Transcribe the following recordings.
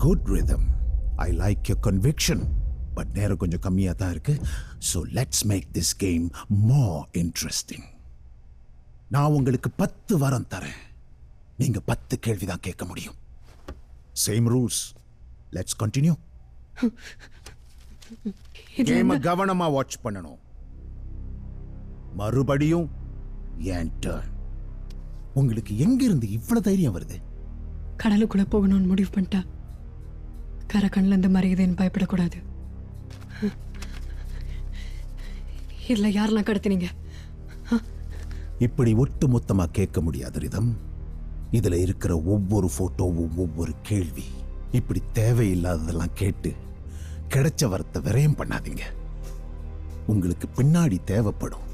good rhythm. I like your conviction. But நேரம் கொஞ்சம் கம்மியா தான் இருக்கு. So let's make this game more interesting. நான் உங்களுக்கு 10 வாரம் தரேன். நீங்க 10 கேள்வி தான் கேட்க முடியும். Same rules. Let's continue. Game கவனமா வாட்ச் பண்ணணும். மறுபடியும் என் டர்ன். உங்களுக்கு எங்க இருந்து இவ்வளவு தைரியம் வருது? கடலுக்குள்ள போகணும்னு முடிவு பண்ணிட்டா கரை கண்ணில் இருந்து மறையுதுன்னு பயப்படக்கூடாது. இதுல யாரெல்லாம் கடத்தினீங்க? இப்படி ஒட்டு மொத்தமா கேட்க முடியாது ரிதம். இதுல இருக்கிற ஒவ்வொரு போட்டோவும் ஒவ்வொரு கேள்வி. இப்படி தேவையில்லாததெல்லாம் கேட்டு கிடைச்ச வரத்தை விரயம் பண்ணாதீங்க. உங்களுக்கு பின்னாடி தேவைப்படும்.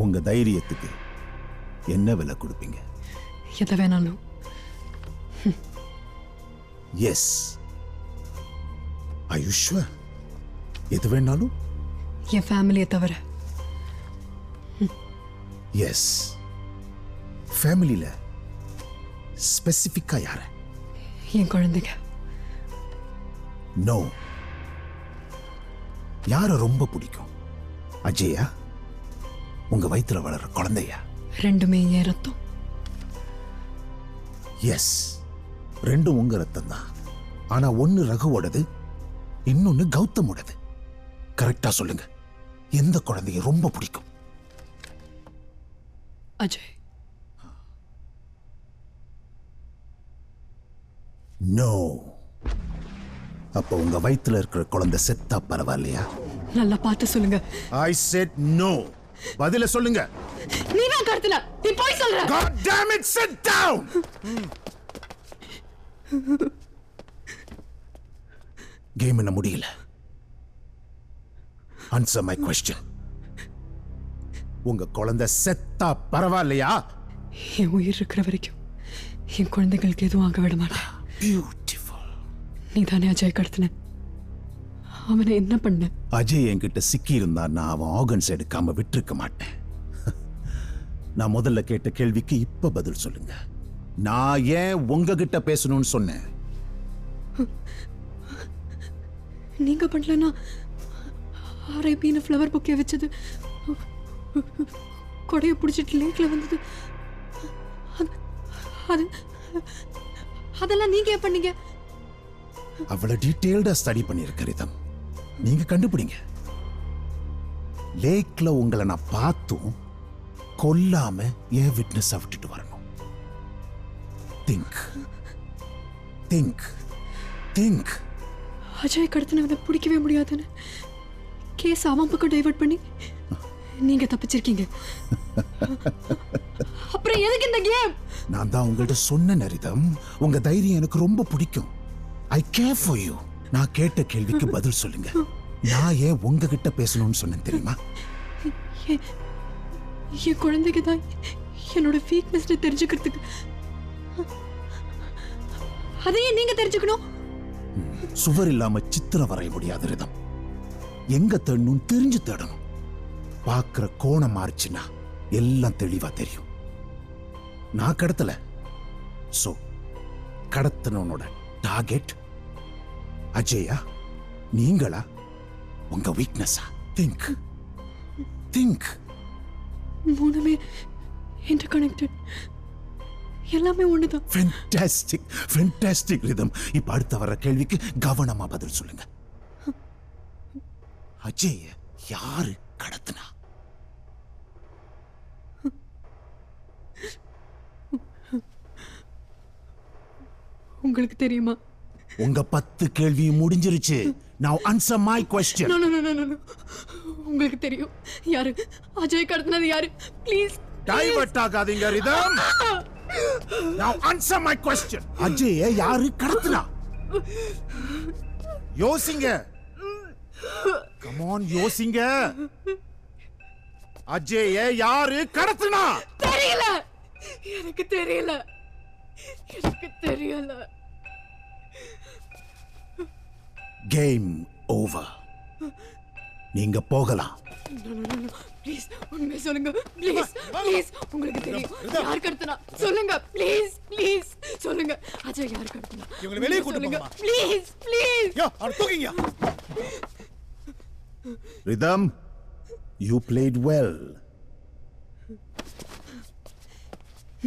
உங்க தைரியத்துக்கு என்ன விலை கொடுப்பீங்க? எதை வேணாலும். எஸ். Are you sure? எது வேணாலும்? என் ஃபேமிலியை தவிர. எஸ். ஃபேமிலியில ஸ்பெசிஃபிக்கா யார? என் குழந்தைங்க. நோ. யார ரொம்ப பிடிக்கும்? அஜயா, உங்க வயித்துல வளர்ற குழந்தையா? ரெண்டுமே என் ரத்தம். எஸ், ரெண்டும் உங்க ரத்தம் தான். ஆனா ஒன்னு ரகுவோடது, இன்னொன்னு கௌதமோடது. கரெக்டா சொல்லுங்க, எந்த குழந்தைய ரொம்ப பிடிக்கும்? அஜய். நோ. அப்ப உங்க வயித்துல இருக்கிற குழந்தை செத்தா பரவாயில்லையா? நல்லா பார்த்து சொல்லுங்க. I said no. பதில சொல்லுங்க. நீ தான் கடத்தல. நீ போய் சொல்ற. God damn it, sit down. Game என்ன முடியல. Answer my question. உங்க குழந்தை செத்தா பரவாயில்லையா? என் உயிர் இருக்கிற வரைக்கும் என் குழந்தைகளுக்கு எதுவும் ஆக விட மாட்டேன். Beautiful. நீ தானே அஜய் கடத்தின. அவனை என்ன பண்ண? அஜய் என்கிட்ட சிக்கி இருந்தா நான் அவன் ஆர்கன்ஸ் எடுக்காம விட்டுருக்க மாட்டேன். நான் முதல்ல கேட்ட கேள்விக்கு இப்ப பதில் சொல்லுங்க. நான் ஏன் உங்ககிட்ட பேசணும்னு சொன்னேன்? நீங்க பண்ணலன்னா ஆர்ஐபின்னு ஃப்ளவர் புக்கே வச்சது, கொடையை பிடிச்சிட்டு லேக்ல வந்தது, அதெல்லாம் நீங்க ஏன் பண்ணீங்க? அவ்வளவு டீடைல்டா ஸ்டடி பண்ணிருக்க ரிதம். நீங்க கண்டுபிடிங்க. லேக்ல உங்களை நான் பார்த்தும் கொல்லாம ஏன் விட்னஸ் விட்டுட்டு வரணும்? Think think think. அஜய் கடத்தினவனை பிடிக்கவே முடியாதுன்னு கேஸ் அவன் பக்கம் டைவர்ட் பண்ணி நீங்க தப்பிச்சிருக்கீங்க. அப்புறம் எதுக்கு இந்த கேம்? நான் தான் உங்கள்ட்ட சொன்ன நரிதம், உங்க தைரியம் எனக்கு ரொம்ப பிடிக்கும். I care for you. நான் கேட்ட கேள்விக்கு பதில் சொல்லுங்க. நான் ஏன் உங்ககிட்ட பேசணும்னு சொன்னேன் தெரியுமா? என் குழந்தைக்கு தான் என்னோட வீக்னஸ் தெரிஞ்சுக்கிறதுக்கு. அதையே நீங்க தெரிஞ்சுக்கணும். சுவர் இல்லாம சித்திரம் வரைய முடியாத ரிதம். எங்க தேடணும் தெரிஞ்சு தேடணும். பாக்குற கோணம் மாறிச்சுன்னா எல்லாம் தெளிவா தெரியும். நான் கடத்தல. சோ கடத்தினவனோட டார்கெட் அஜயா, நீங்களா, உங்க வீக்னஸா? Think think. மூணுமே இன்டர்கனெக்டட். எல்லாமே ஒண்ணுதான். Fantastic fantastic rhythm. இப்ப அடுத்த வர கேள்விக்கு கவனமா பதில் சொல்லுங்க. அஜய் யாரு கடத்தினா? உங்களுக்கு தெரியுமா? உங்க 10 கேள்வி முடிஞ்சிருச்சு. Now answer my question. No. உங்களுக்கு தெரியும் யாரு அஜய் கடத்தினது யாரு? ப்ளீஸ் டைவர்ட் ஆகாதீங்க rhythm. Now answer my question. Ajay யாரு கடத்தினா? யோசிங்க. Come on, யோசிங்க. அஜய் யாரு கடத்தினா? தெரியல. எனக்கு தெரியல. Game over. நீங்க போகலாம். ப்ளீஸ் உண்மை சொல்லுங்க. ப்ளீஸ் உங்களுக்கு தெரியும் யார் கடத்தினா? சொல்லுங்க ப்ளீஸ் சொல்லுங்க. அஜய் யார் கடத்தினா? இவங்களை வெளியே கூட்டு போங்க. Please please. யோ அவன் தூக்கிங்க. Rhythm, you played well.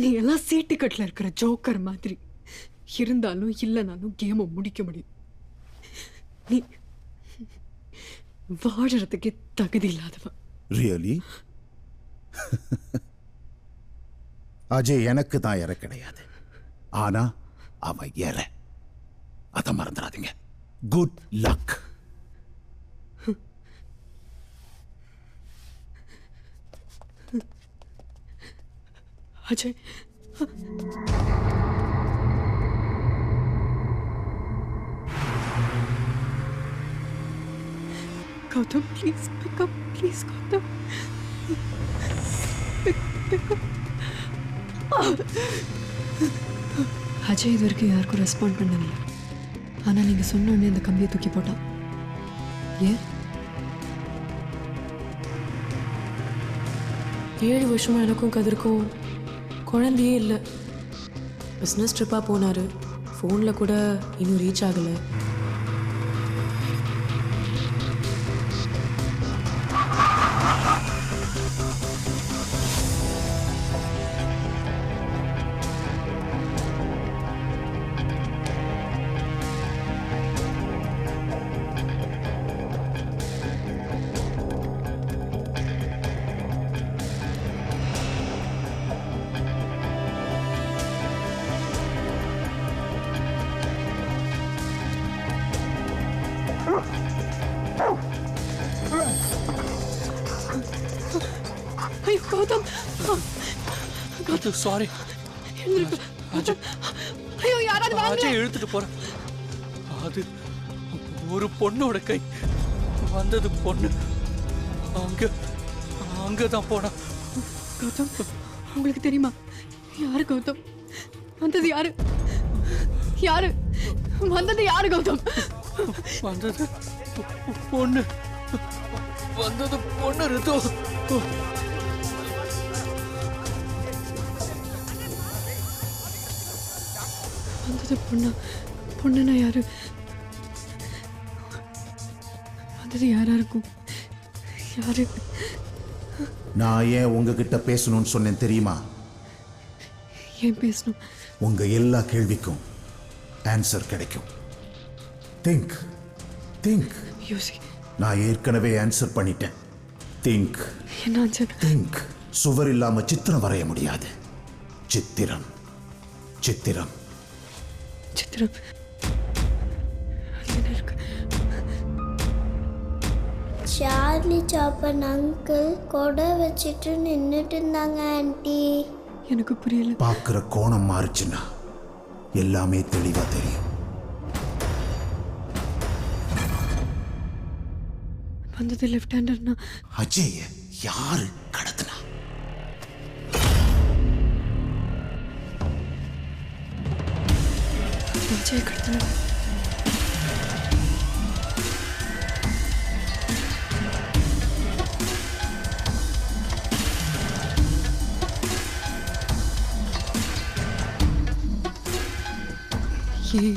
நீ எல்லாம் சீட்டு கட்டில் இருக்கிற ஜோக்கர் மாதிரி இருந்தாலும் இல்லைனாலும் கேமை முடிக்க முடியும். நீ வாழறதுக்கே தகுதி இல்லாதவன். Really? அஜய் எனக்கு தான் இற கிடையாது, ஆனா அவன் இற. அதை மறந்துடாதீங்க. Good luck. Ajay, Gautam please pick up. Please Gautam pick up. Ajay இது வரைக்கும் யாருக்கும் ரெஸ்பாண்ட் பண்ணதில்லை. ஆனால் நீங்கள் சொன்ன உடனே அந்த கம்பியை தூக்கி போட்டான். ஏன்? 7 வருஷமா எனக்கும் கதிர்க்கும் குழந்தையே இல்லை. பிஸ்னஸ் ட்ரிப்பாக போனார். ஃபோனில் கூட இன்னும் ரீச் ஆகலை. ஐயோ கௌதம், கௌதம் சாரி. ஐயோ யாராவது வாங்க. அஜய் இழுத்துட்டு போறேன். அது ஒரு பொண்ணோட கை. வந்தது பொண்ணு. அங்கதான் போனா. கௌதம் உங்களுக்கு தெரியுமா யாரு கௌதம்? வந்தது யாரு? யாரு வந்தது? யாரு கௌதம்? வந்தது பொண்ணு. வந்தது பொண்ணு ரித்து. வந்தது பொண்ணா? பொண்ணுன்னா யாரு? வந்தது யாரா இருக்கும்? யாரு? நான் ஏன் உங்ககிட்ட பேசணும்னு சொன்னேன் தெரியுமா? ஏன் பேசணும்? உங்க எல்லா கேள்விக்கும் ஆன்சர் கிடைக்கும். Think think. யோசி. நான் ஏற்கனவே ஆன்சர் பண்ணிட்டேன். திங்க் என்ன ஆன்சர்? திங்க். சுவர் இல்லாம சித்திரம் வரைய முடியாது. சித்திரம் சித்திரம் சித்திரம். அது என்ன இருக்கு? சார்லி சாப்பன் அங்கிள் கொடை வச்சுட்டு நின்றுட்டு இருந்தாங்க ஆண்டி. எனக்கு புரியல. பார்க்குற கோணம் மாறுச்சுன்னா எல்லாமே தெளிவா தெரியும். வந்தது லெஃப்ட் ஹேண்டர்னா அஜய் யாரு கடத்தினா? அஜய் கடத்தினா. ஏ